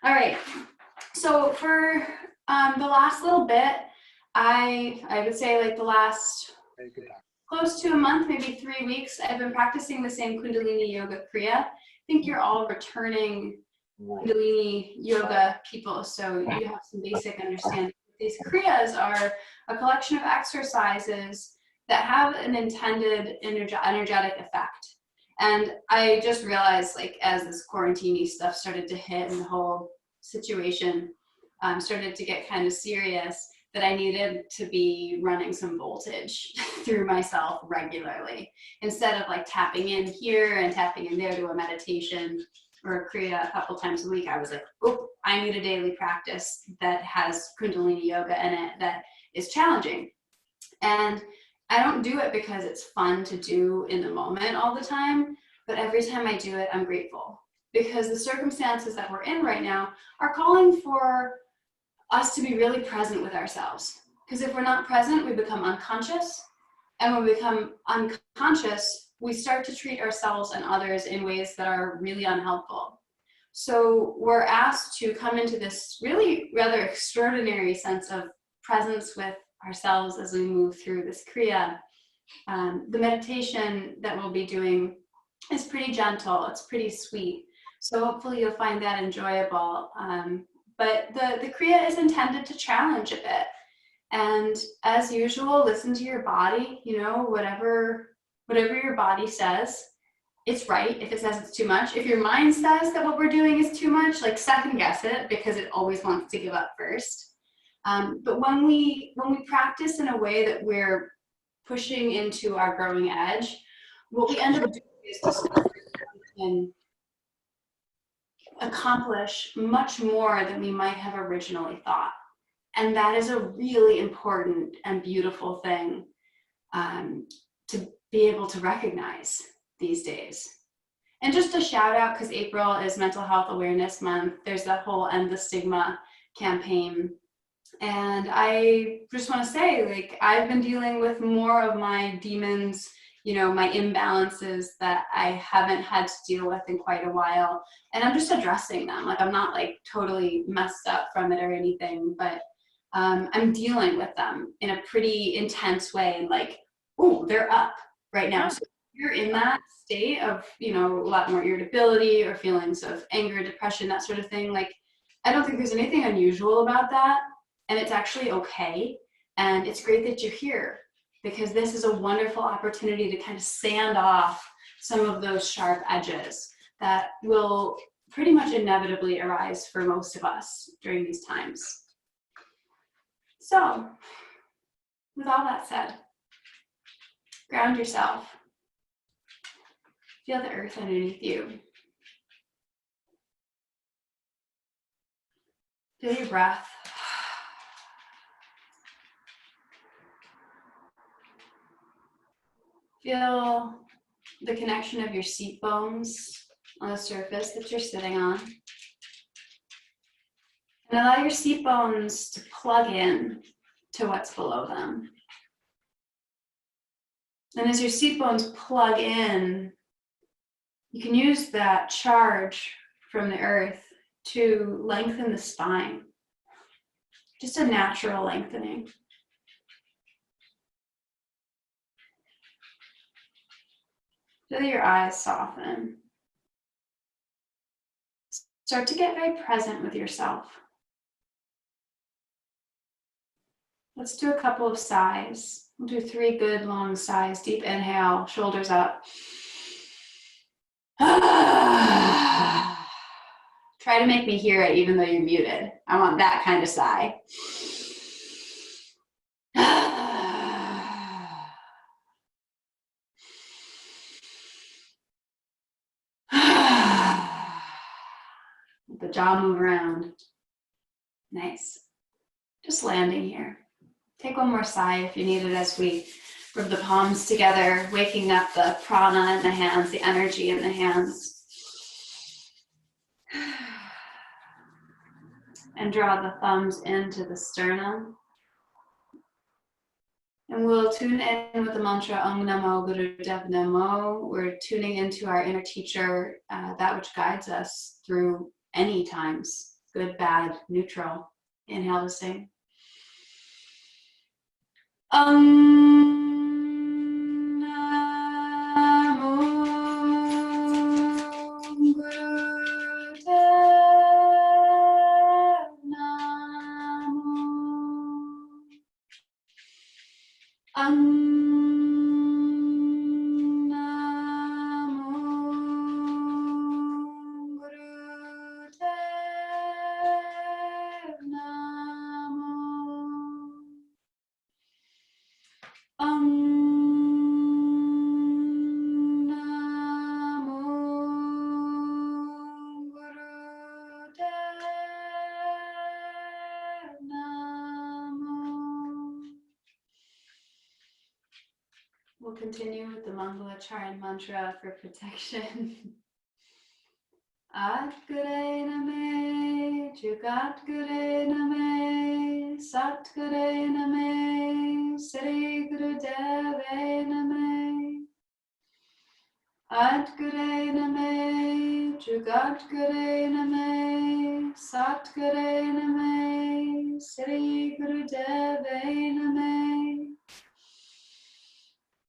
All right. So for the last little bit, I would say like the last close to a month, maybe 3 weeks, I've been practicing the same kundalini yoga kriya. I think you're all returning kundalini yoga people, so you have some basic understanding. These kriyas are a collection of exercises that have an intended energetic effect. And I just realized, like, as this quarantine stuff started to hit and the whole situation started to get kind of serious, that I needed to be running some voltage through myself regularly. Instead of like tapping in here and tapping in there to a meditation or a kriya a couple times a week, I was like, oh, I need a daily practice that has kundalini yoga in it that is challenging. And I don't do it because it's fun to do in the moment all the time, but every time I do it, I'm grateful, because the circumstances that we're in right now are calling for us to be really present with ourselves. Because if we're not present, we become unconscious. And when we become unconscious, we start to treat ourselves and others in ways that are really unhelpful. So we're asked to come into this really rather extraordinary sense of presence with ourselves as we move through this kriya. The meditation that we'll be doing is pretty gentle, it's pretty sweet. So hopefully you'll find that enjoyable. But the kriya is intended to challenge a bit. And as usual, listen to your body, you know, whatever your body says, it's right. If it says it's too much, if your mind says that what we're doing is too much, like second guess it, because it always wants to give up first. But when we practice in a way that we're pushing into our growing edge, what we end up doing is discovering and accomplish much more than we might have originally thought. And that is a really important and beautiful thing to be able to recognize these days. And just a shout out, because April is Mental Health Awareness Month, there's that whole End the Stigma campaign. And I just want to say, like, I've been dealing with more of my demons, you know, my imbalances that I haven't had to deal with in quite a while. And I'm just addressing them. Like, I'm not like totally messed up from it or anything, but I'm dealing with them in a pretty intense way. Like, oh, they're up right now. So if you're in that state of, you know, a lot more irritability or feelings of anger, depression, that sort of thing, like, I don't think there's anything unusual about that. And it's actually okay. And it's great that you're here, because this is a wonderful opportunity to kind of sand off some of those sharp edges that will pretty much inevitably arise for most of us during these times. So, with all that said, ground yourself. Feel the earth underneath you. Feel your breath. Feel the connection of your seat bones on the surface that you're sitting on. And allow your seat bones to plug in to what's below them. And as your seat bones plug in, you can use that charge from the earth to lengthen the spine. Just a natural lengthening. Feel your eyes soften. Start to get very present with yourself. Let's do a couple of sighs. We'll do 3 good long sighs. Deep inhale, shoulders up. Try to make me hear it even though you're muted. I want that kind of sigh. Let the jaw move around. Nice. Just landing here. Take one more sigh if you need it as we rub the palms together, waking up the prana in the hands, the energy in the hands. And draw the thumbs into the sternum. And we'll tune in with the mantra Om Namo Gurudev Namo. We're tuning into our inner teacher, that which guides us through any times good, bad, neutral. Inhale to sing. We'll continue with the Mangalacharya mantra for protection. Atgare name, Jugatgare name, Satgare name, Sri Guru Deve name. Atgare name, Jugatgare name, Satgare name, Sri Guru Deve name.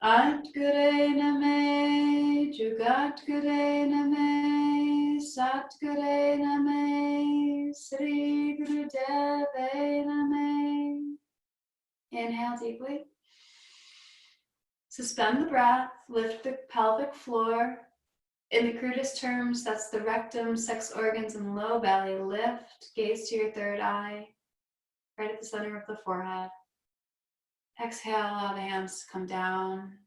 Atgare name, Jugatgare name, Satgare name, Sri Guru Deve name. Inhale deeply. Suspend the breath, lift the pelvic floor. In the crudest terms, that's the rectum, sex organs, and low belly. Lift, gaze to your third eye, right at the center of the forehead. Exhale, allow the hands to come down.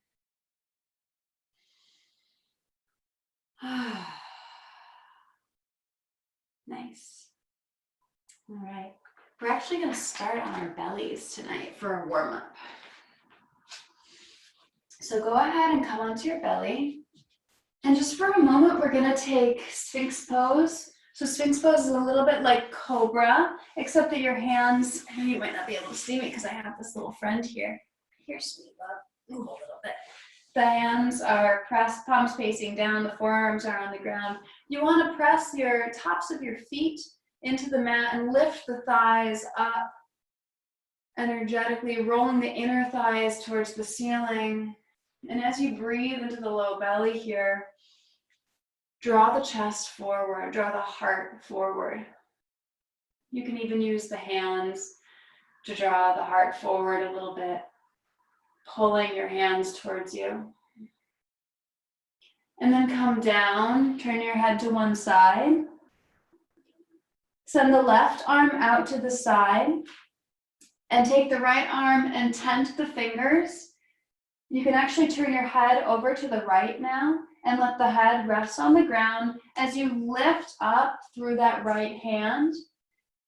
Nice. All right. We're actually going to start on our bellies tonight for a warm-up. So go ahead and come onto your belly. And just for a moment, we're going to take Sphinx Pose. So Sphinx Pose is a little bit like Cobra, except that your hands, you might not be able to see me because I have this little friend here. Here, sweet love. Move a little bit. The hands are pressed, palms facing down, the forearms are on the ground. You want to press your tops of your feet into the mat and lift the thighs up, energetically rolling the inner thighs towards the ceiling. And as you breathe into the low belly here, draw the chest forward, draw the heart forward. You can even use the hands to draw the heart forward a little bit, pulling your hands towards you. And then come down, turn your head to one side. Send the left arm out to the side and take the right arm and tent the fingers. You can actually turn your head over to the right now and let the head rest on the ground as you lift up through that right hand,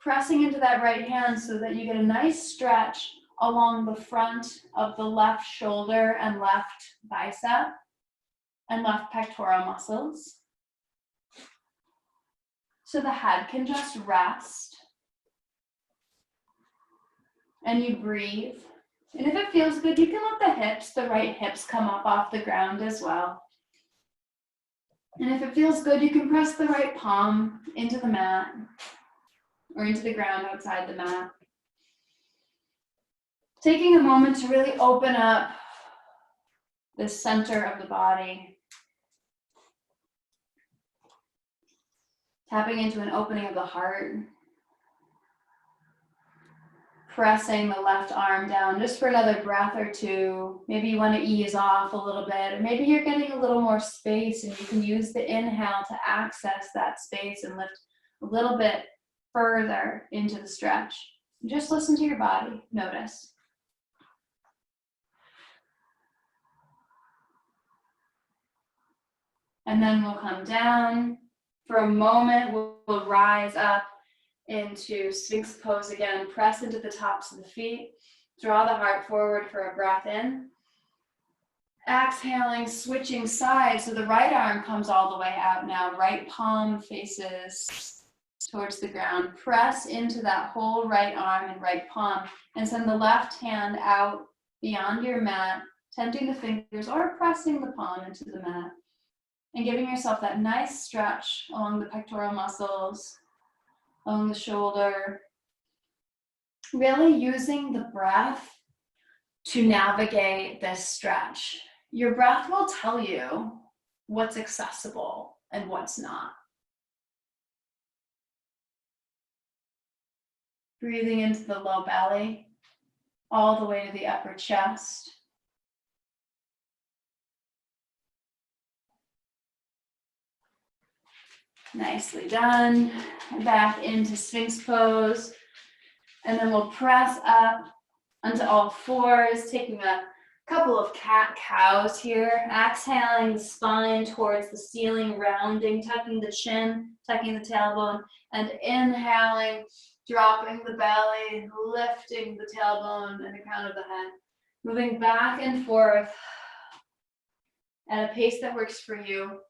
pressing into that right hand so that you get a nice stretch along the front of the left shoulder and left bicep and left pectoral muscles. So the head can just rest and you breathe. And if it feels good, you can let the right hips come up off the ground as well. And if it feels good, you can press the right palm into the mat or into the ground outside the mat. Taking a moment to really open up the center of the body. Tapping into an opening of the heart. Pressing the left arm down just for another breath or two. Maybe you want to ease off a little bit, or maybe you're getting a little more space and you can use the inhale to access that space and lift a little bit further into the stretch. Just listen to your body, notice. And then we'll come down. For a moment, we'll rise up into Sphinx Pose again. Press into the tops of the feet. Draw the heart forward for a breath in. Exhaling, switching sides. So the right arm comes all the way out now. Right palm faces towards the ground. Press into that whole right arm and right palm. And send the left hand out beyond your mat, tenting the fingers or pressing the palm into the mat. And giving yourself that nice stretch along the pectoral muscles. along the shoulder. Really using the breath to navigate this stretch. Your breath will tell you what's accessible and what's not. Breathing into the low belly, all the way to the upper chest. Nicely done. Back into Sphinx Pose. And then we'll press up onto all fours, taking a couple of cat-cows here. Exhaling the spine towards the ceiling, rounding, tucking the chin, tucking the tailbone, and inhaling, dropping the belly, lifting the tailbone and the crown of the head. Moving back and forth at a pace that works for you.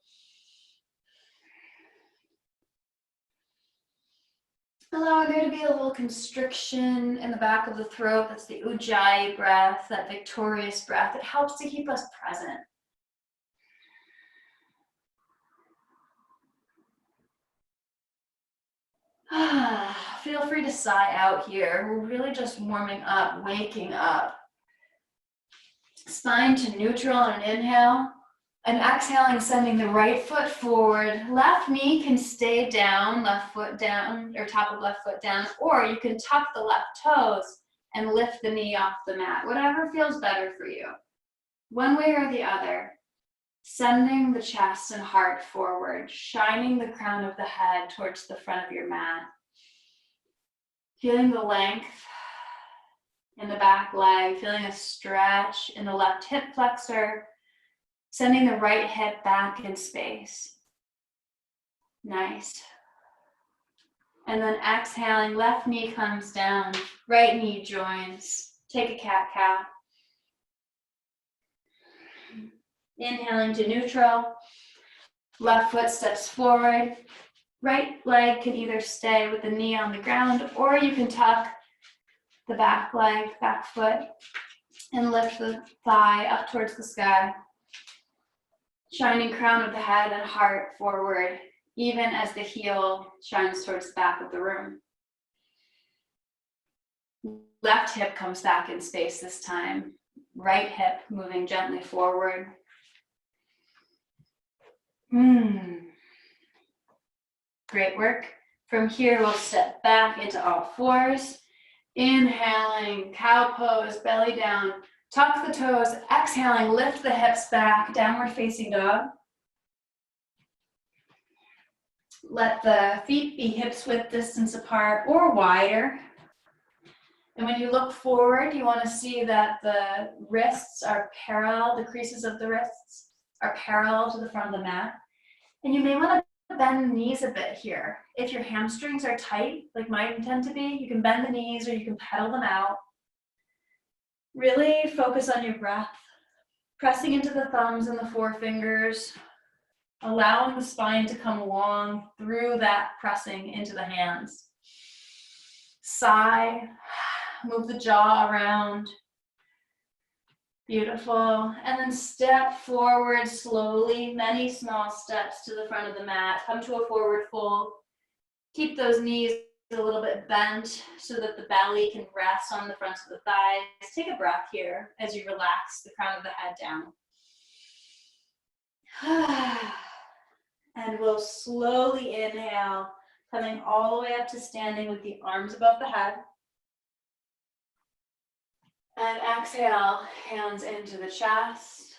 Allowing there to be a little constriction in the back of the throat. That's the Ujjayi breath, that victorious breath. It helps to keep us present. Feel free to sigh out here. We're really just warming up, waking up. Spine to neutral on an inhale. And exhaling, sending the right foot forward. Left knee can stay down, left foot down, or top of left foot down, or you can tuck the left toes and lift the knee off the mat, whatever feels better for you. One way or the other, sending the chest and heart forward, shining the crown of the head towards the front of your mat. Feeling the length in the back leg, feeling a stretch in the left hip flexor, sending the right hip back in space. Nice. And then exhaling, left knee comes down, right knee joins. Take a cat-cow. Inhaling to neutral. Left foot steps forward. Right leg can either stay with the knee on the ground, or you can tuck the back leg, back foot, and lift the thigh up towards the sky. Shining crown of the head and heart forward, even as the heel shines towards the back of the room. Left hip comes back in space this time. Right hip moving gently forward. Great work. From here, we'll step back into all fours. Inhaling, cow pose, belly down. Tuck the toes, exhaling, lift the hips back, downward facing dog. Let the feet be hips width distance apart or wider. And when you look forward, you want to see that the wrists are parallel, the creases of the wrists are parallel to the front of the mat. And you may want to bend the knees a bit here. If your hamstrings are tight, like mine tend to be, you can bend the knees or you can pedal them out. Really focus on your breath, pressing into the thumbs and the forefingers, allowing the spine to come along through that pressing into the hands. Sigh, move the jaw around. Beautiful. And then step forward slowly, many small steps to the front of the mat. Come to a forward fold. Keep those knees a little bit bent so that the belly can rest on the fronts of the thighs. Take a breath here as you relax the crown of the head down. And we'll slowly inhale, coming all the way up to standing with the arms above the head. And exhale, hands into the chest.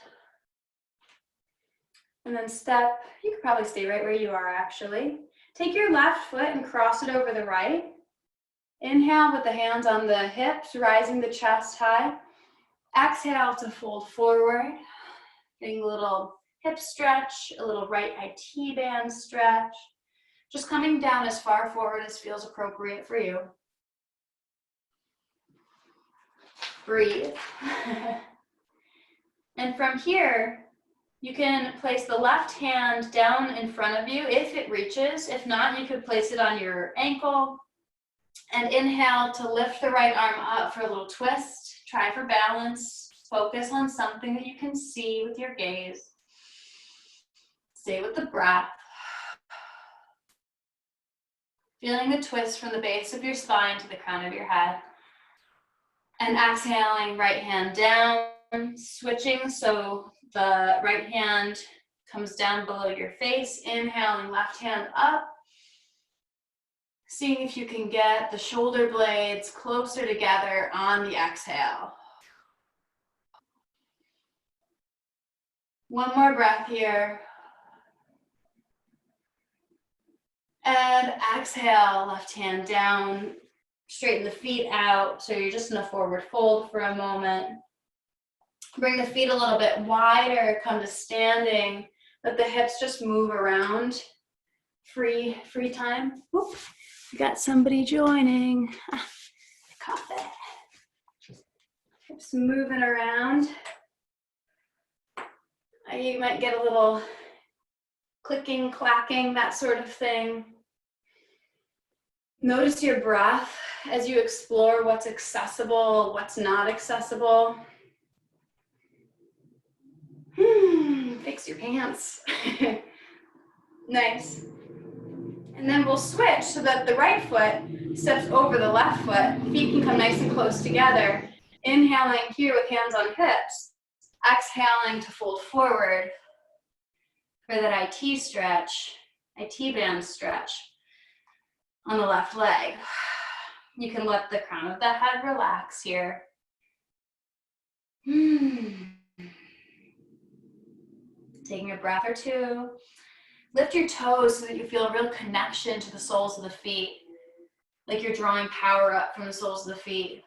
And then step, you could probably stay right where you are actually. Take your left foot and cross it over the right. Inhale with the hands on the hips, rising the chest high. Exhale to fold forward. Getting a little hip stretch, a little right IT band stretch. Just coming down as far forward as feels appropriate for you. Breathe. And from here, you can place the left hand down in front of you if it reaches. If not, you could place it on your ankle and inhale to lift the right arm up for a little twist. Try for balance. Focus on something that you can see with your gaze. Stay with the breath. Feeling the twist from the base of your spine to the crown of your head. And exhaling, right hand down, switching so the right hand comes down below your face. Inhaling, left hand up. Seeing if you can get the shoulder blades closer together on the exhale. One more breath here. And exhale, left hand down, straighten the feet out. So you're just in a forward fold for a moment. Bring the feet a little bit wider, come to standing. Let the hips just move around. Free time. Whoop. We got somebody joining. Caught that. Hips moving around. You might get a little clicking, clacking, that sort of thing. Notice your breath as you explore what's accessible, what's not accessible. Fix your pants. Nice. And then we'll switch so that the right foot steps over the left foot. Feet can come nice and close together. Inhaling here with hands on hips. Exhaling to fold forward for that IT stretch, IT band stretch on the left leg. You can let the crown of the head relax here. Taking a breath or two. Lift your toes so that you feel a real connection to the soles of the feet, like you're drawing power up from the soles of the feet.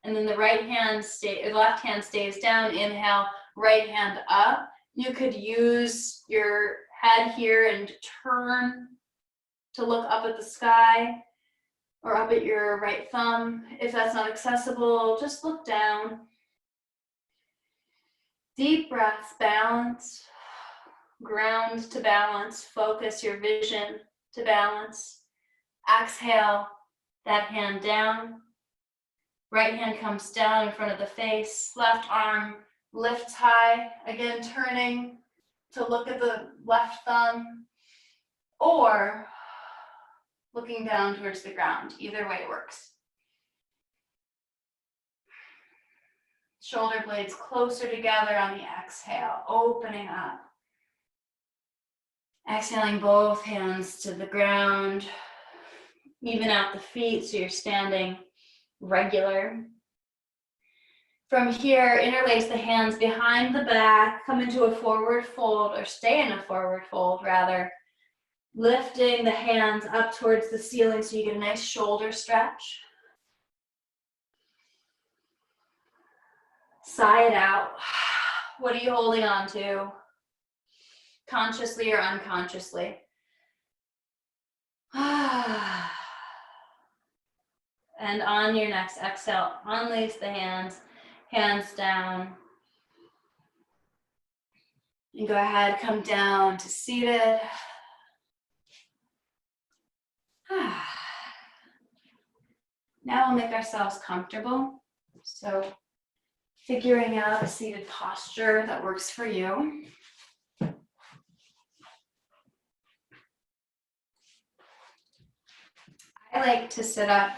And then the left hand stays down. Inhale, right hand up. You could use your head here and turn to look up at the sky or up at your right thumb. If that's not accessible, just look down. Deep breaths, balance. Ground to balance. Focus your vision to balance. Exhale, that hand down. Right hand comes down in front of the face. Left arm lifts high. Again, turning to look at the left thumb. Or looking down towards the ground. Either way works. Shoulder blades closer together on the exhale, opening up. Exhaling both hands to the ground. Even out the feet so you're standing regular. From here, interlace the hands behind the back, come into a forward fold, or stay in a forward fold rather. Lifting the hands up towards the ceiling so you get a nice shoulder stretch. Sigh it out. What are you holding on to? Consciously or unconsciously? And on your next exhale, unlace the hands, hands down. And go ahead, come down to seated. Now we'll make ourselves comfortable. So figuring out a seated posture that works for you. I like to sit up.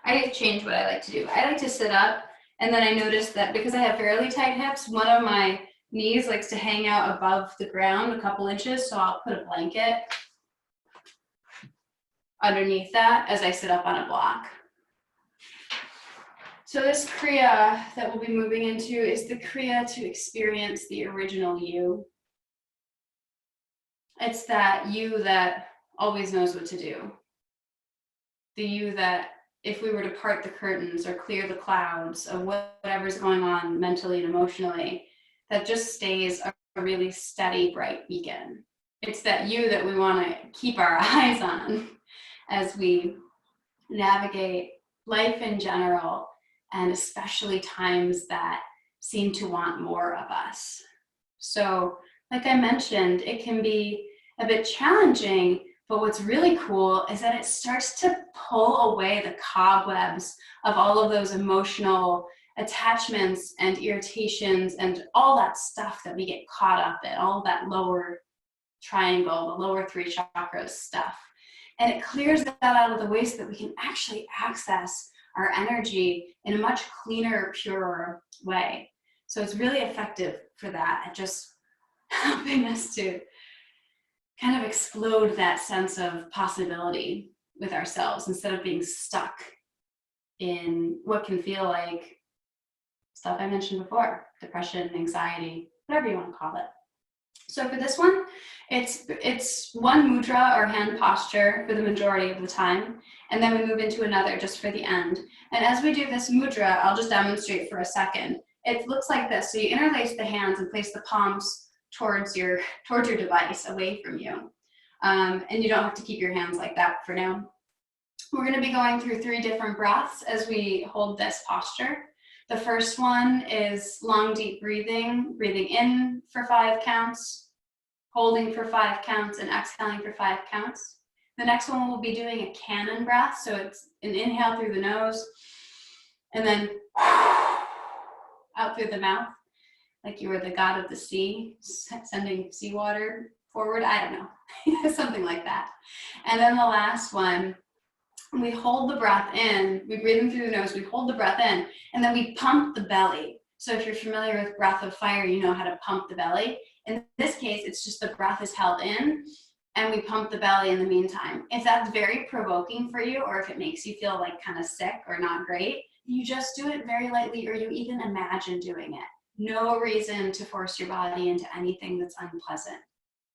I change what I like to do. I like to sit up, and then I notice that because I have fairly tight hips, one of my knees likes to hang out above the ground a couple inches, so I'll put a blanket underneath that as I sit up on a block. So this Kriya that we'll be moving into is the Kriya to experience the original you. It's that you that always knows what to do. The you that if we were to part the curtains or clear the clouds of whatever's going on mentally and emotionally, that just stays a really steady, bright beacon. It's that you that we want to keep our eyes on as we navigate life in general, and especially times that seem to want more of us. So, like I mentioned, it can be a bit challenging, but what's really cool is that it starts to pull away the cobwebs of all of those emotional attachments and irritations and all that stuff that we get caught up in, all that lower triangle, the lower three chakras stuff. And it clears that out of the way so that we can actually access our energy in a much cleaner, purer way. So it's really effective for that, at just helping us to kind of explode that sense of possibility with ourselves instead of being stuck in what can feel like stuff I mentioned before, depression, anxiety, whatever you want to call it. So for this one, it's one mudra or hand posture for the majority of the time, and then we move into another just for the end. And as we do this mudra, I'll just demonstrate for a second. It looks like this. So you interlace the hands and place the palms towards your device, away from you. And you don't have to keep your hands like that for now. We're going to be going through 3 different breaths as we hold this posture. The first one is long, deep breathing, breathing in for 5 counts, holding for 5 counts, and exhaling for 5 counts. The next one we'll be doing a cannon breath. So it's an inhale through the nose, and then out through the mouth, like you were the god of the sea, sending seawater forward. I don't know, something like that. And then the last one, we hold the breath in, we breathe in through the nose, we hold the breath in, and then we pump the belly. So if you're familiar with breath of fire, you know how to pump the belly. In this case, it's just the breath is held in, and we pump the belly in the meantime. If that's very provoking for you, or if it makes you feel like kind of sick or not great, you just do it very lightly, or you even imagine doing it. No reason to force your body into anything that's unpleasant.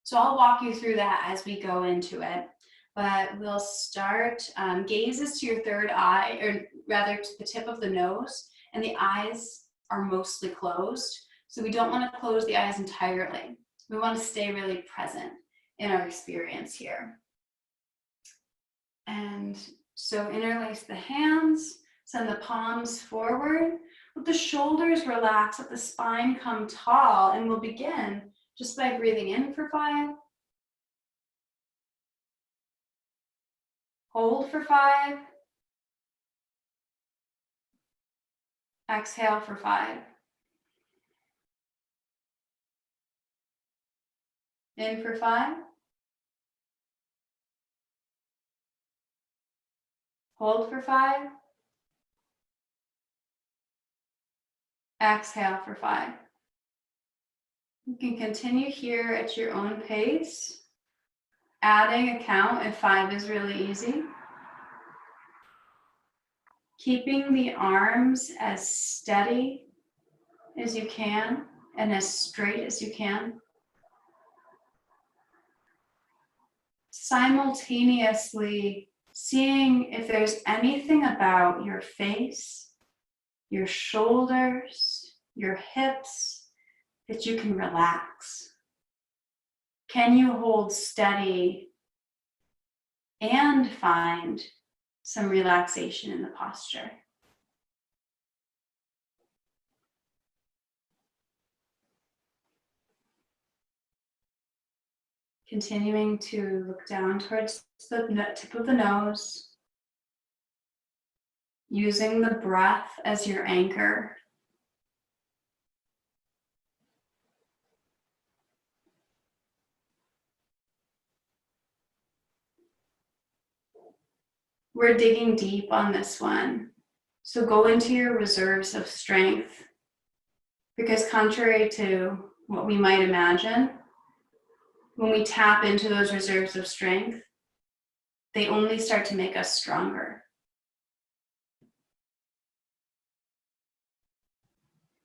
So I'll walk you through that as we go into it. But we'll start, gazes to your third eye, or rather to the tip of the nose, and the eyes are mostly closed. So we don't want to close the eyes entirely. We want to stay really present in our experience here. And so interlace the hands, send the palms forward, let the shoulders relax, let the spine come tall, and we'll begin just by breathing in for 5. Hold for 5. Exhale for 5. In for 5. Hold for 5. Exhale for 5. You can continue here at your own pace, adding a count if 5 is really easy. Keeping the arms as steady as you can and as straight as you can. Simultaneously seeing if there's anything about your face, your shoulders, your hips that you can relax. Can you hold steady and find some relaxation in the posture? Continuing to look down towards the tip of the nose, using the breath as your anchor. We're digging deep on this one. So go into your reserves of strength, because contrary to what we might imagine, when we tap into those reserves of strength, they only start to make us stronger.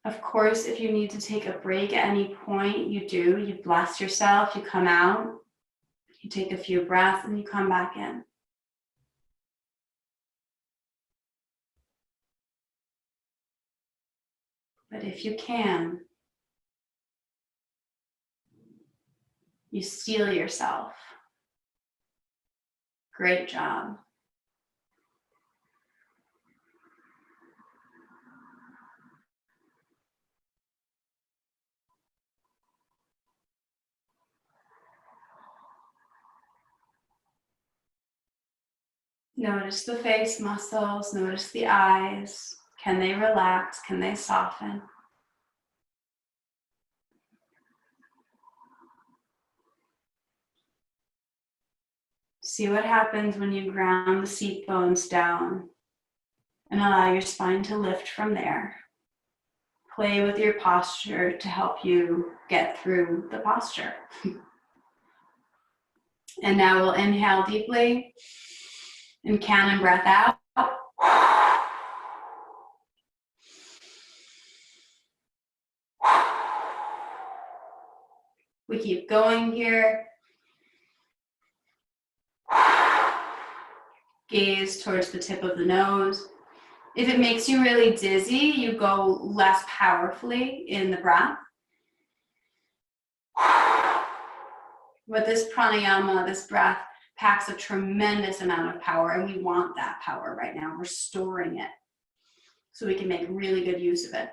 Of course, if you need to take a break at any point, you do. You bless yourself, you come out, you take a few breaths, and you come back in. But if you can, you steel yourself. Great job. Notice the face muscles, notice the eyes. Can they relax? Can they soften? See what happens when you ground the seat bones down and allow your spine to lift from there. Play with your posture to help you get through the posture. And now we'll inhale deeply and count and breath out. We keep going here. Gaze towards the tip of the nose. If it makes you really dizzy, you go less powerfully in the breath. But this pranayama, this breath, packs a tremendous amount of power, and we want that power right now. We're storing it so we can make really good use of it.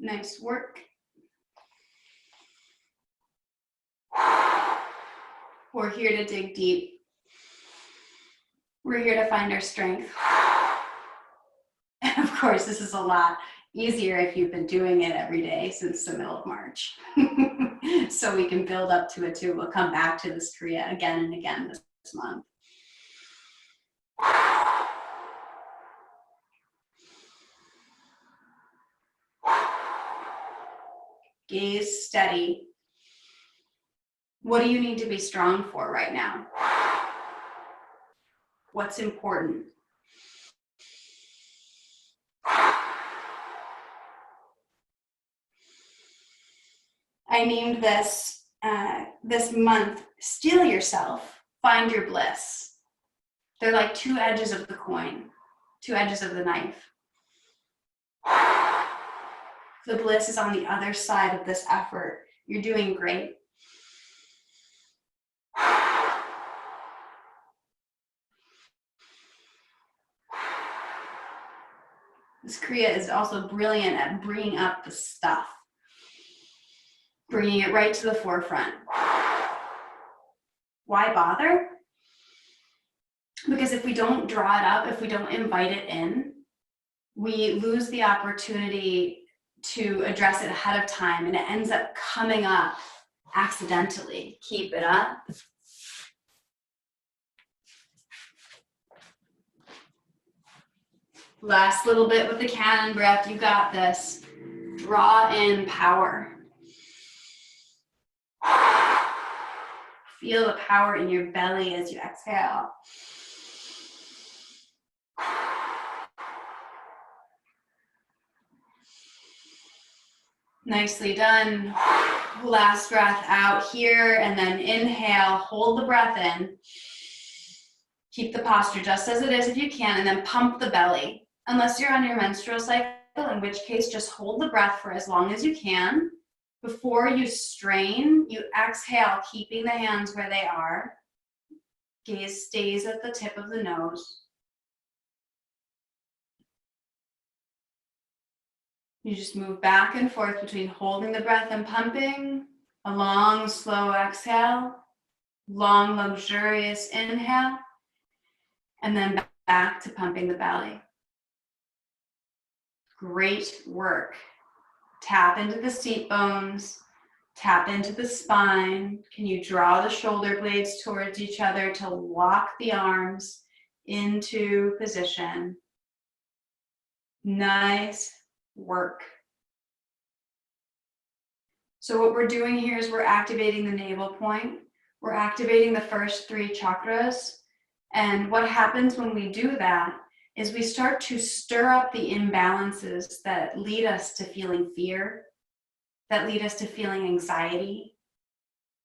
Nice work. We're here to dig deep. We're here to find our strength. And of course, this is a lot easier if you've been doing it every day since the middle of March. So we can build up to it too. We'll come back to this Kriya again and again this month. Gaze steady. What do you need to be strong for right now? What's important? I named this this month, Steal Yourself, Find Your Bliss. They're like two edges of the coin, two edges of the knife. The bliss is on the other side of this effort. You're doing great. This Kriya is also brilliant at bringing up the stuff, bringing it right to the forefront. Why bother? Because if we don't draw it up, if we don't invite it in, we lose the opportunity to address it ahead of time, and it ends up coming up accidentally. Keep it up. Last little bit with the cannon breath. You got this. Draw in power. Feel the power in your belly as you exhale. Nicely done. Last breath out here, and then inhale, hold the breath in. Keep the posture just as it is if you can, and then pump the belly. Unless you're on your menstrual cycle, in which case just hold the breath for as long as you can. Before you strain, you exhale, keeping the hands where they are. Gaze stays at the tip of the nose. You just move back and forth between holding the breath and pumping. A long, slow exhale. Long, luxurious inhale. And then back to pumping the belly. Great work. Tap into the seat bones. Tap into the spine. Can you draw the shoulder blades towards each other to lock the arms into position? Nice work. So what we're doing here is we're activating the navel point. We're activating the first three chakras. And what happens when we do that is we start to stir up the imbalances that lead us to feeling fear, that lead us to feeling anxiety,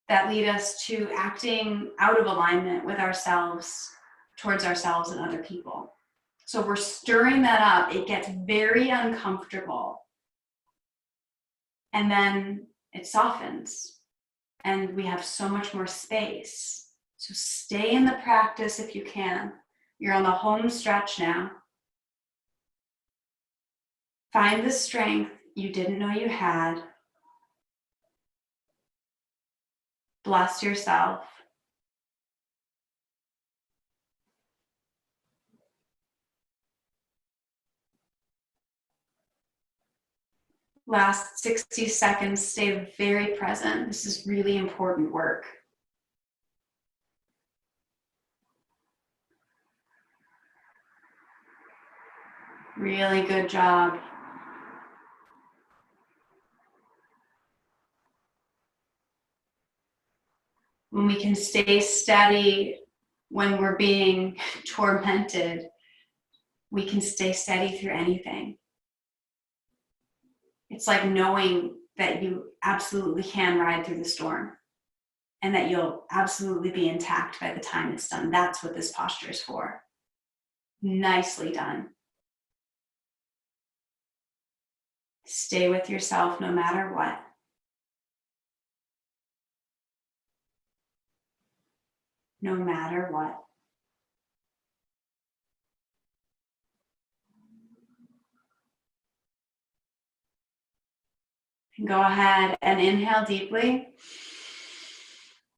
that lead us to acting out of alignment with ourselves, towards ourselves and other people. So we're stirring that up. It gets very uncomfortable. And then it softens. And we have so much more space. So stay in the practice if you can. You're on the home stretch now. Find the strength you didn't know you had. Bless yourself. Last 60 seconds, stay very present. This is really important work. Really good job. When we can stay steady when we're being tormented, we can stay steady through anything. It's like knowing that you absolutely can ride through the storm and that you'll absolutely be intact by the time it's done. That's what this posture is for. Nicely done. Stay with yourself no matter what. No matter what. Go ahead and inhale deeply.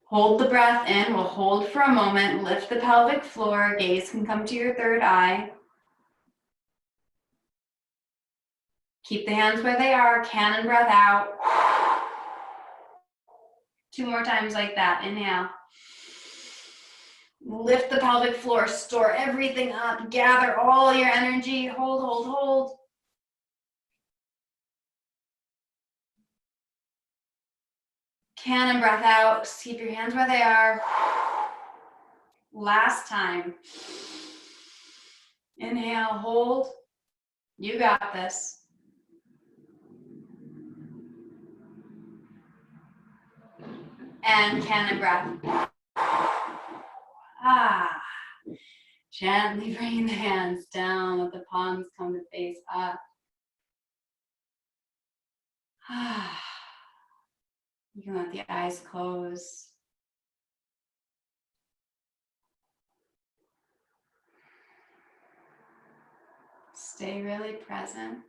Hold the breath in. We'll hold for a moment. Lift the pelvic floor. Gaze can come to your third eye. Keep the hands where they are. Cannon breath out. 2 more times like that. Inhale. Lift the pelvic floor. Store everything up. Gather all your energy. Hold, hold, hold. Cannon breath out. Keep your hands where they are. Last time. Inhale, hold. You got this. And cannon breath. Gently bring the hands down. Let the palms come to face up. You can let the eyes close. Stay really present.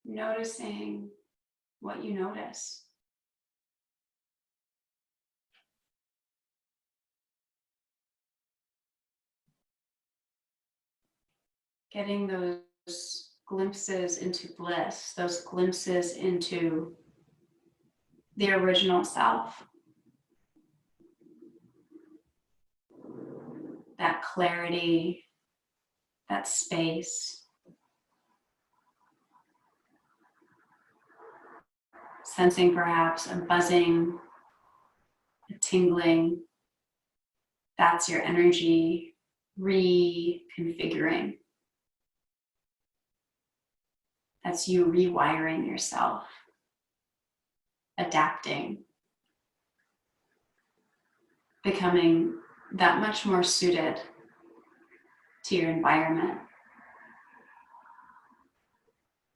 Noticing what you notice. Getting those glimpses into bliss, those glimpses into the original self. That clarity, that space. Sensing perhaps a buzzing, a tingling. That's your energy reconfiguring. That's you rewiring yourself, adapting, becoming that much more suited to your environment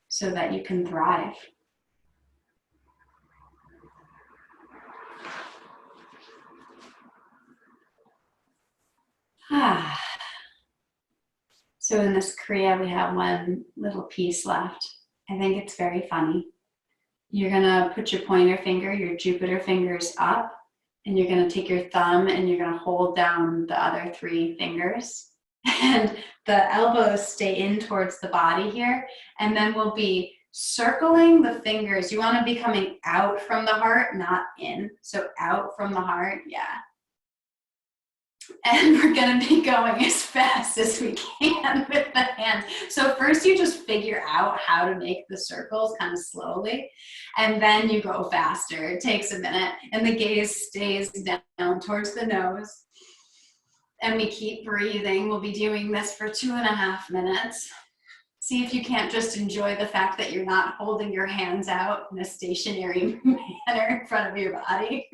so that you can thrive. So in this Kriya, we have one little piece left. I think it's very funny. You're gonna put your pointer finger, your Jupiter fingers up, and you're gonna take your thumb and you're gonna hold down the other 3 fingers. And the elbows stay in towards the body here. And then we'll be circling the fingers. You wanna be coming out from the heart, not in. So out from the heart, yeah. And we're gonna be going as fast as we can with the hands. So first you just figure out how to make the circles kind of slowly, and then you go faster. It takes a minute, and the gaze stays down towards the nose. And we keep breathing. We'll be doing this for 2.5 minutes. See if you can't just enjoy the fact that you're not holding your hands out in a stationary manner in front of your body.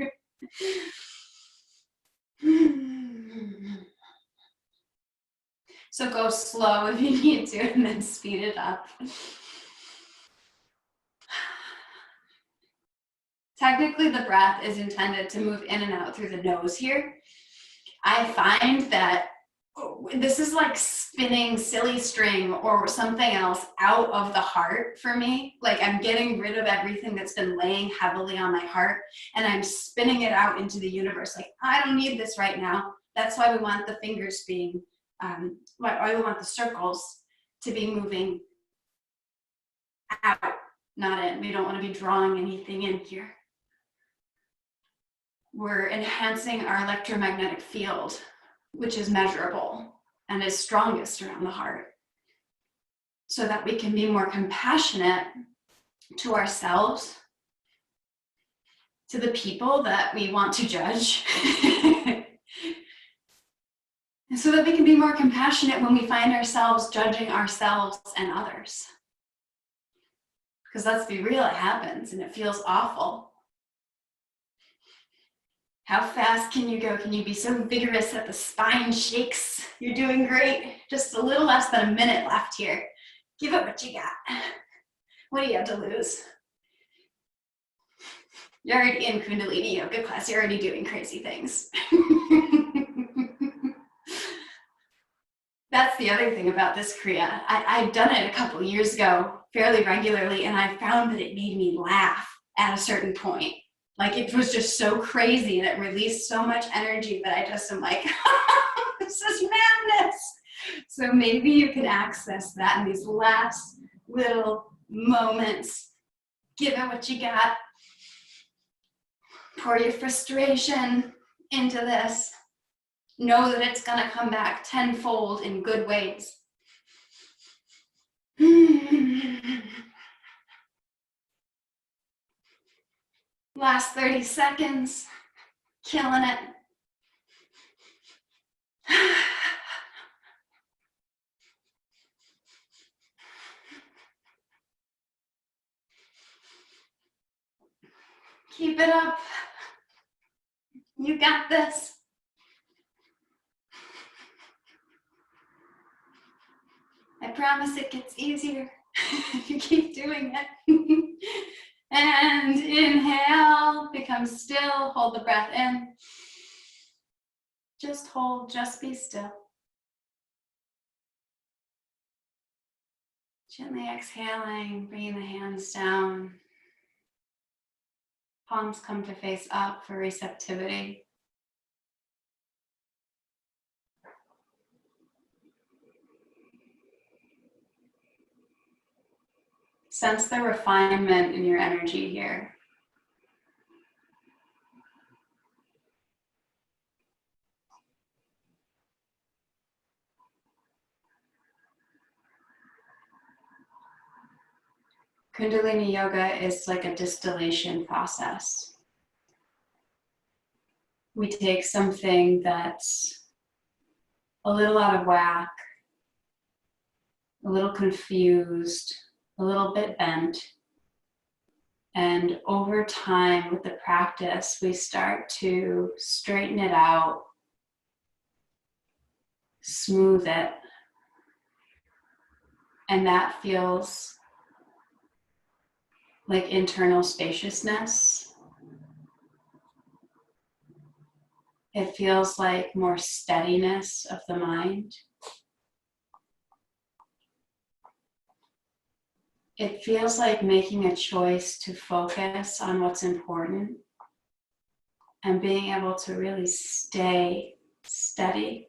So go slow if you need to, and then speed it up. Technically, the breath is intended to move in and out through the nose here. I find that this is like spinning silly string or something else out of the heart for me. Like I'm getting rid of everything that's been laying heavily on my heart, and I'm spinning it out into the universe. Like, I don't need this right now. That's why we want the fingers being, why we want the circles to be moving out, not in. We don't want to be drawing anything in here. We're enhancing our electromagnetic field, which is measurable and is strongest around the heart, so that we can be more compassionate to ourselves, to the people that we want to judge, and so that we can be more compassionate when we find ourselves judging ourselves and others. Because let's be real, it happens and it feels awful. How fast can you go? Can you be so vigorous that the spine shakes? You're doing great. Just a little less than a minute left here. Give it what you got. What do you have to lose? You're already in Kundalini yoga class. You're already doing crazy things. That's the other thing about this Kriya. I'd done it a couple years ago fairly regularly, and I found that it made me laugh at a certain point. Like, it was just so crazy and it released so much energy that I just am like, this is madness. So maybe you can access that in these last little moments. Give it what you got. Pour your frustration into this. Know that it's gonna come back tenfold in good ways. Last 30 seconds, killing it. Keep it up. You got this. I promise it gets easier if you keep doing it. And inhale, become still, hold the breath in. Just hold, just be still. Gently exhaling, bringing the hands down. Palms come to face up for receptivity. Sense the refinement in your energy here. Kundalini yoga is like a distillation process. We take something that's a little out of whack, a little confused, a little bit bent, and over time with the practice, we start to straighten it out, smooth it, and that feels like internal spaciousness. It feels like more steadiness of the mind. It feels like making a choice to focus on what's important and being able to really stay steady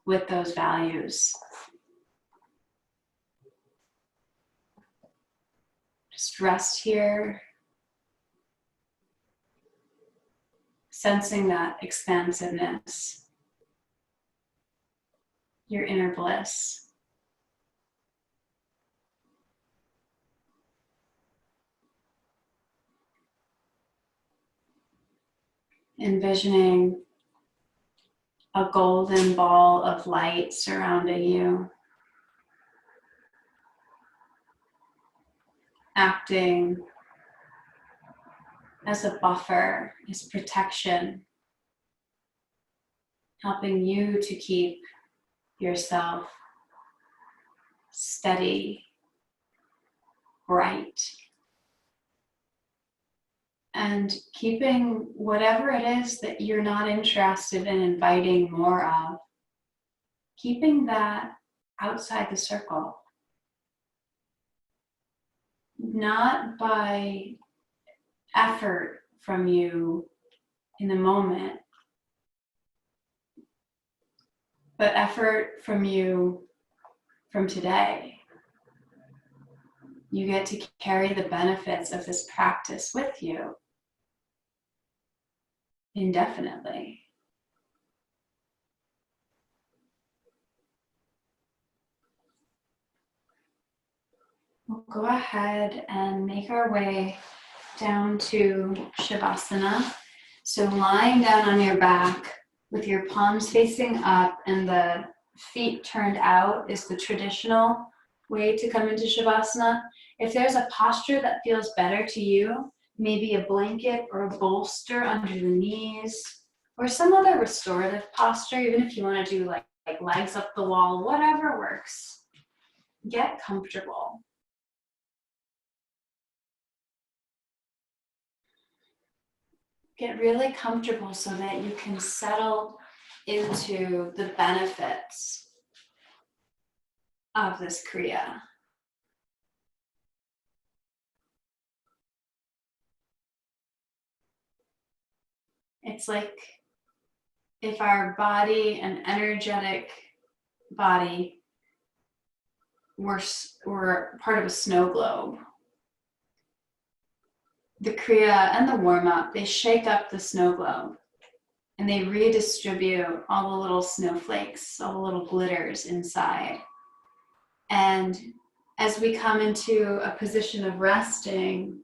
with those values. Just rest here, sensing that expansiveness, your inner bliss. Envisioning a golden ball of light surrounding you, acting as a buffer, as protection, helping you to keep yourself steady, bright, and keeping whatever it is that you're not interested in inviting more of, keeping that outside the circle. Not by effort from you in the moment, but effort from you from today. You get to carry the benefits of this practice with you indefinitely. We'll go ahead and make our way down to Shavasana. So lying down on your back with your palms facing up and the feet turned out is the traditional way to come into Shavasana. If there's a posture that feels better to you, maybe a blanket or a bolster under the knees, or some other restorative posture, even if you want to do like legs up the wall, whatever works, get comfortable. Get really comfortable so that you can settle into the benefits of this Kriya. It's like if our body, an energetic body, were part of a snow globe. The Kriya and the warm-up, they shake up the snow globe and they redistribute all the little snowflakes, all the little glitters inside. And as we come into a position of resting,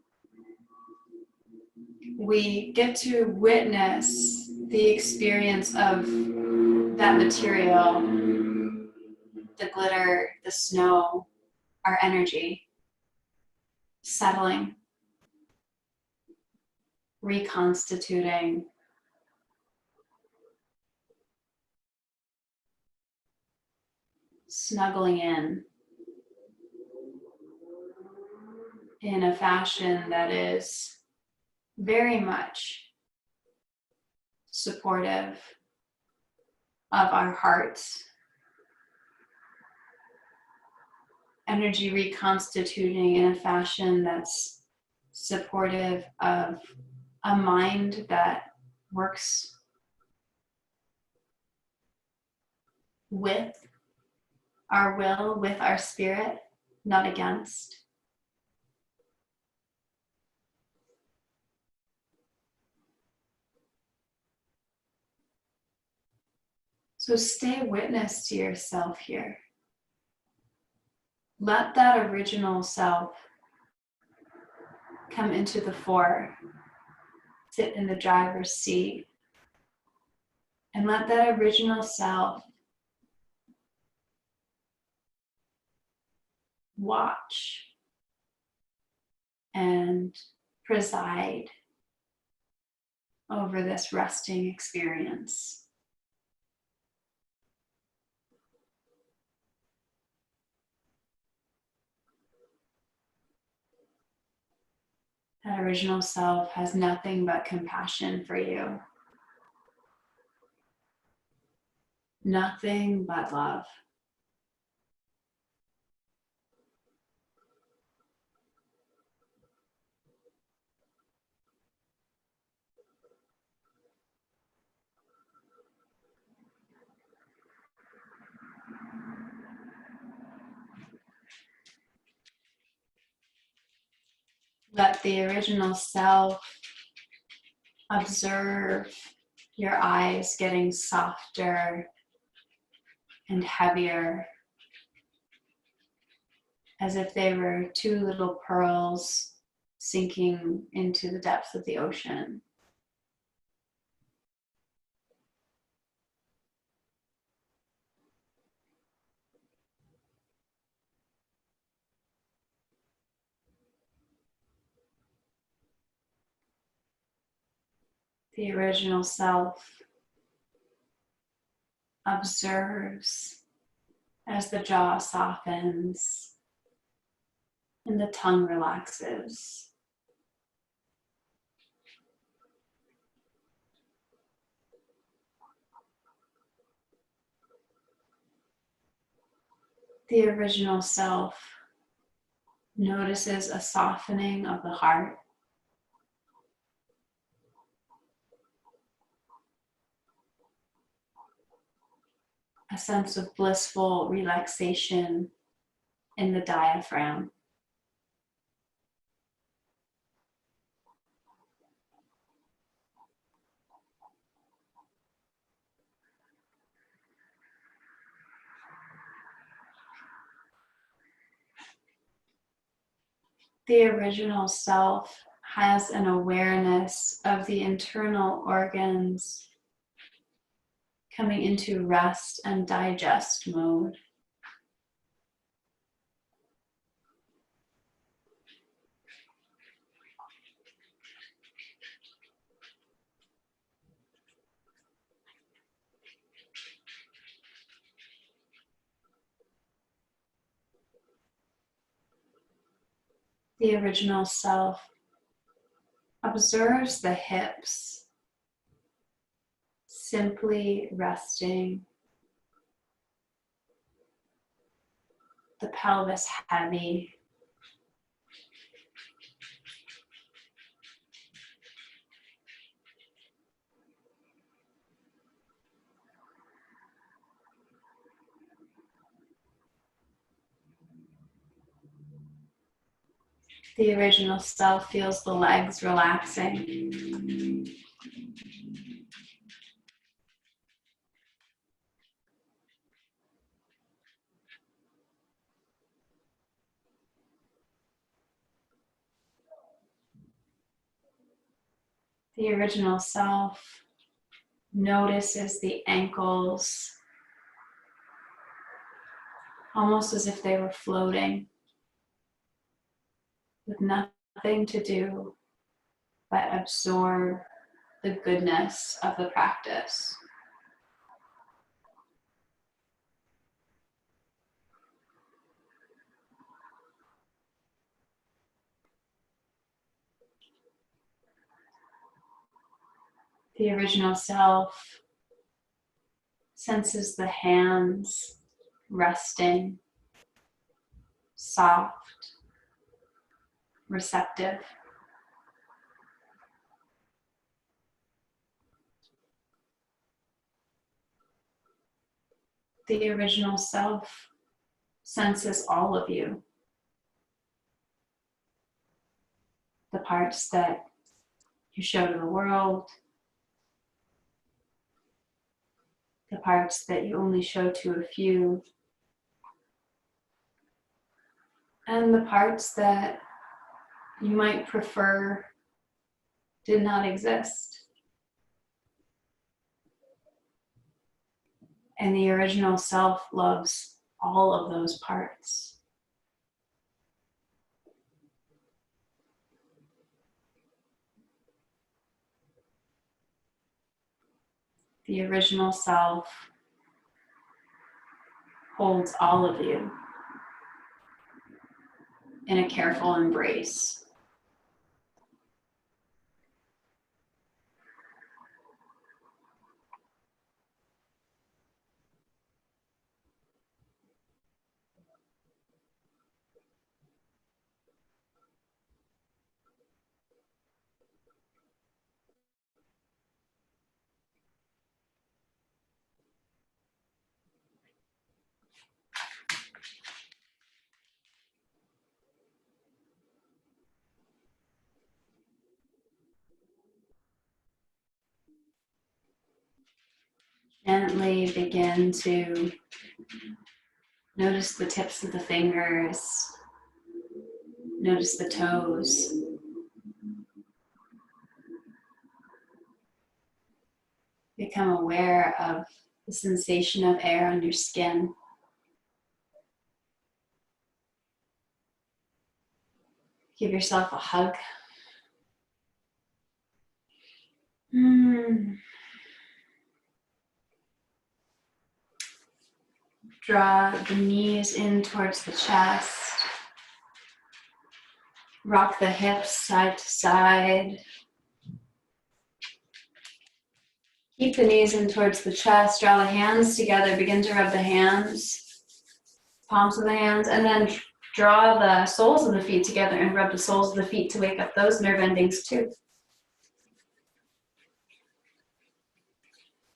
we get to witness the experience of that material, the glitter, the snow, our energy, settling, reconstituting, snuggling in a fashion that is very much supportive of our hearts. Energy reconstituting in a fashion that's supportive of a mind that works with our will, with our spirit, not against. So stay witness to yourself here. Let that original self come into the fore, sit in the driver's seat, and let that original self watch and preside over this resting experience. That original self has nothing but compassion for you. Nothing but love. Let the original self observe your eyes getting softer and heavier, as if they were two little pearls sinking into the depths of the ocean. The original self observes as the jaw softens and the tongue relaxes. The original self notices a softening of the heart, a sense of blissful relaxation in the diaphragm. The original self has an awareness of the internal organs coming into rest and digest mode. The original self observes the hips simply resting, the pelvis heavy, the original self feels the legs relaxing. The original self notices the ankles almost as if they were floating, with nothing to do but absorb the goodness of the practice. The original self senses the hands resting, soft, receptive. The original self senses all of you. The parts that you show to the world, the parts that you only show to a few, and the parts that you might prefer did not exist. And the original self loves all of those parts. The original self holds all of you in a careful embrace. Gently begin to notice the tips of the fingers, notice the toes. Become aware of the sensation of air on your skin. Give yourself a hug. Draw the knees in towards the chest. Rock the hips side to side. Keep the knees in towards the chest. Draw the hands together. Begin to rub the hands, palms of the hands, and then draw the soles of the feet together and rub the soles of the feet to wake up those nerve endings too.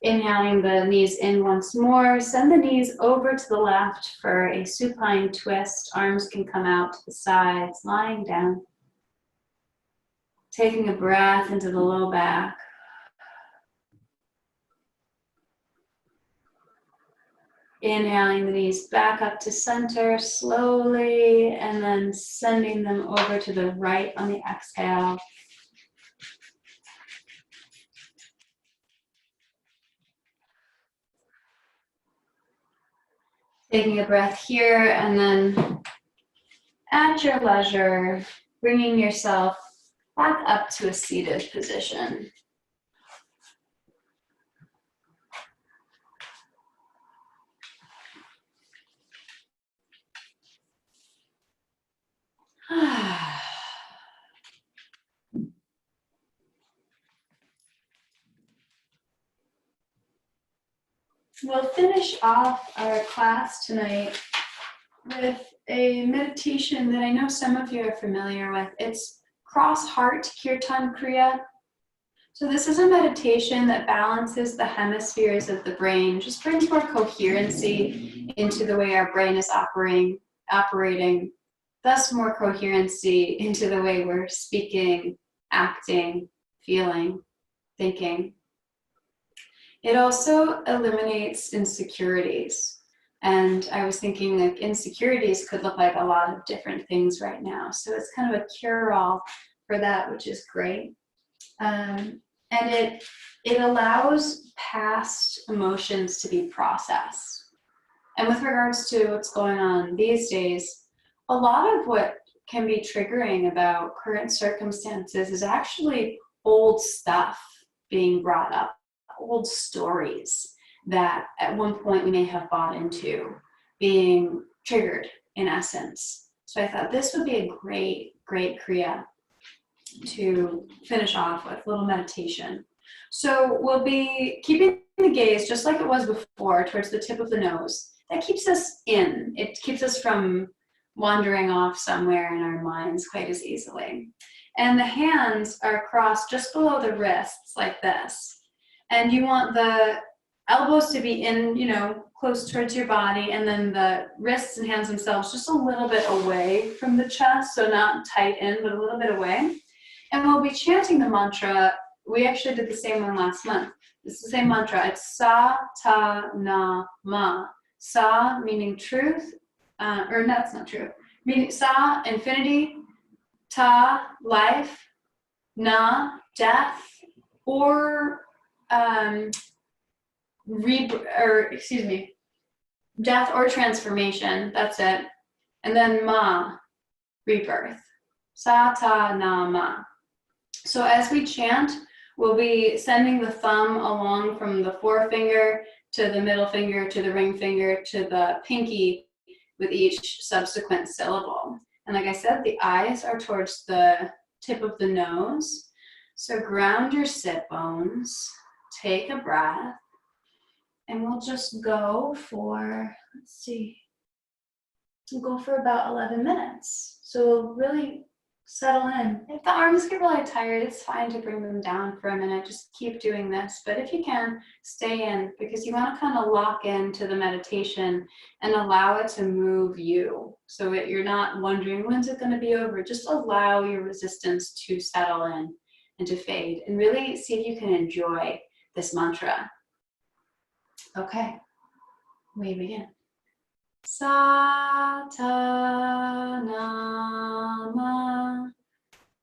Inhaling the knees in once more. Send the knees over to the left for a supine twist. Arms can come out to the sides, lying down. Taking a breath into the low back. Inhaling the knees back up to center slowly, and then sending them over to the right on the exhale. Taking a breath here, and then at your leisure, bringing yourself back up to a seated position. We'll finish off our class tonight with a meditation that I know some of you are familiar with. It's cross heart kirtan kriya. So this is a meditation that balances the hemispheres of the brain, just brings more coherency into the way our brain is operating, thus more coherency into the way we're speaking, acting, feeling, thinking. It also eliminates insecurities. And I was thinking like insecurities could look like a lot of different things right now. So it's kind of a cure-all for that, which is great. And it allows past emotions to be processed. And with regards to what's going on these days, a lot of what can be triggering about current circumstances is actually old stuff being brought up, old stories that at one point we may have bought into being triggered in essence. So I thought this would be a great Kriya to finish off with a little meditation. So we'll be keeping the gaze just like it was before towards the tip of the nose. That keeps us in. It keeps us from wandering off somewhere in our minds quite as easily. And the hands are crossed just below the wrists like this. And you want the elbows to be in, close towards your body, and then the wrists and hands themselves just a little bit away from the chest, so not tight in, but a little bit away. And we'll be chanting the mantra. We actually did the same one last month. It's the same mantra. It's Sa, Ta, Na, Ma. Sa meaning truth, or that's not true. Meaning Sa, infinity, Ta, life, Na, death, or death or transformation. That's it. And then Ma, rebirth. Sa, Ta, Na, Ma. So as we chant, we'll be sending the thumb along from the forefinger to the middle finger to the ring finger to the pinky with each subsequent syllable. And like I said, the eyes are towards the tip of the nose. So ground your sit bones, take a breath, and we'll just go for, we'll go for about 11 minutes. So we'll really settle in. If the arms get really tired, it's fine to bring them down for a minute. Just keep doing this. But if you can, stay in, because you want to kind of lock into the meditation and allow it to move you. So that you're not wondering, when's it going to be over? Just allow your resistance to settle in and to fade. And really see if you can enjoy this mantra. Okay, we begin. Satnam,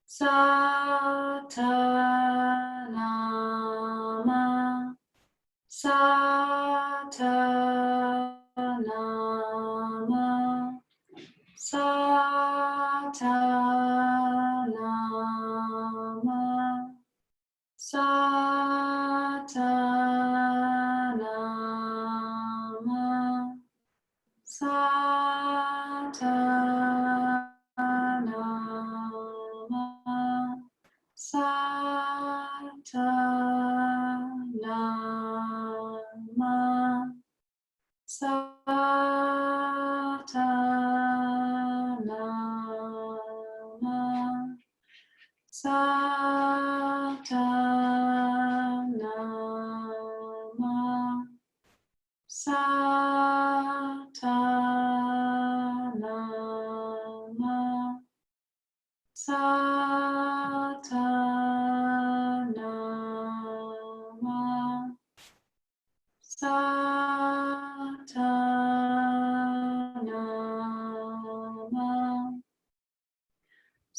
Satnam, Satnam, Satnam, Satnam, Satnam, Satnam, Satnam, Satnam, Satnam, Satnam, Satnam.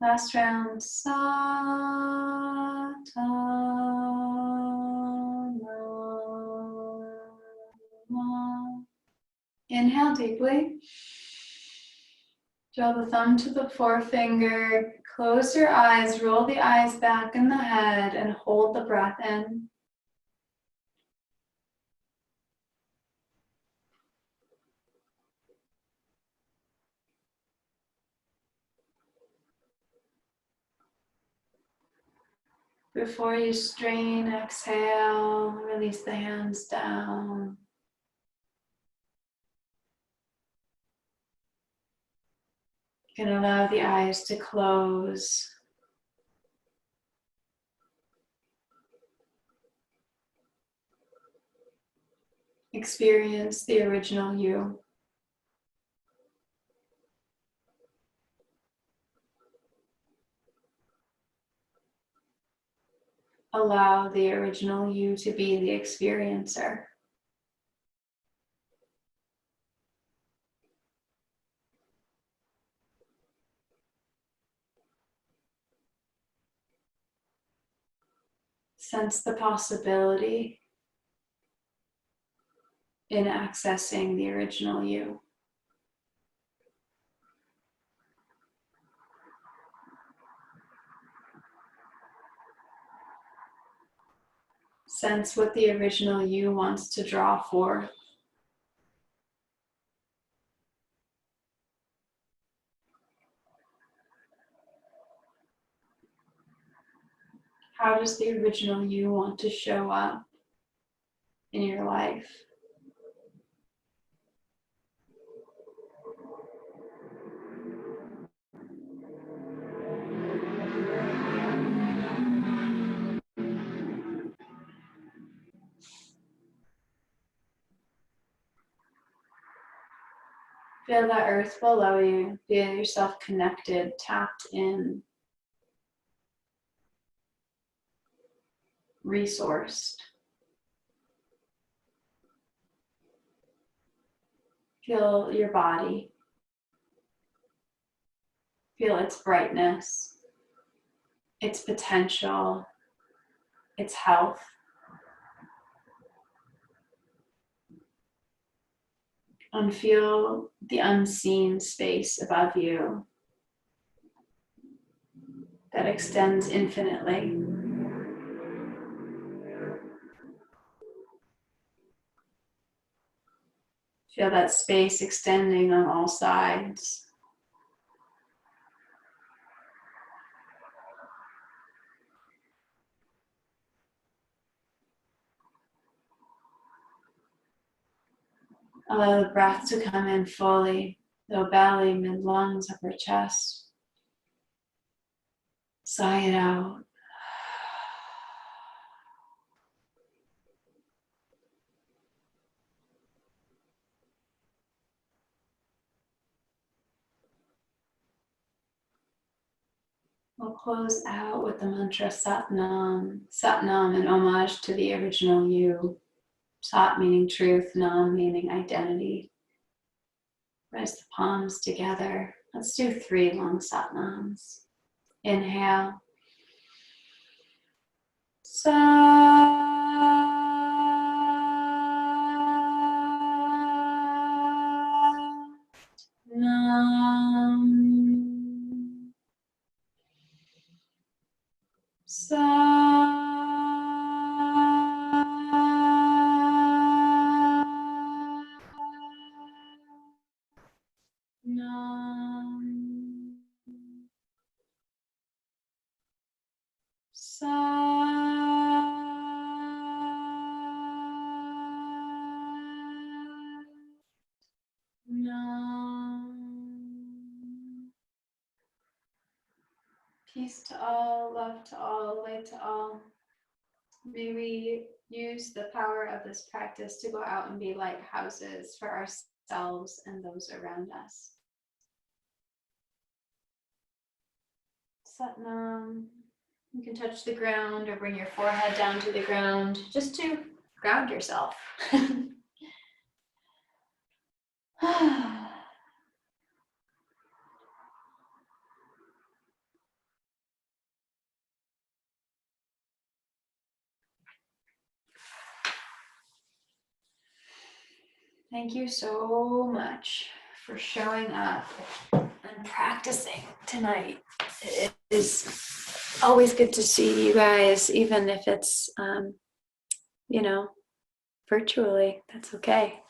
Last round. Inhale deeply. Draw the thumb to the forefinger. Close your eyes, roll the eyes back in the head, and hold the breath in. Before you strain, exhale, release the hands down. You can allow the eyes to close. Experience the original you. Allow the original you to be the experiencer. Sense the possibility in accessing the original you. Sense what the original you wants to draw for. How does the original you want to show up in your life? Feel the earth below you. Feel yourself connected, tapped in, resourced. Feel your body. Feel its brightness, its potential, its health. And feel the unseen space above you that extends infinitely. Feel that space extending on all sides. Allow the breath to come in fully, low belly, mid lungs, upper chest. Sigh it out. We'll close out with the mantra Satnam. Satnam in homage to the original you. Sat meaning truth, Nam meaning identity. Press the palms together. Let's do 3 long Satnams. Inhale. Satnam. Peace to all, love to all, light to all. May we use the power of this practice to go out and be lighthouses for ourselves and those around us. Satnam. You can touch the ground or bring your forehead down to the ground just to ground yourself. Thank you so much for showing up and practicing tonight. It is always good to see you guys, even if it's, virtually. That's okay.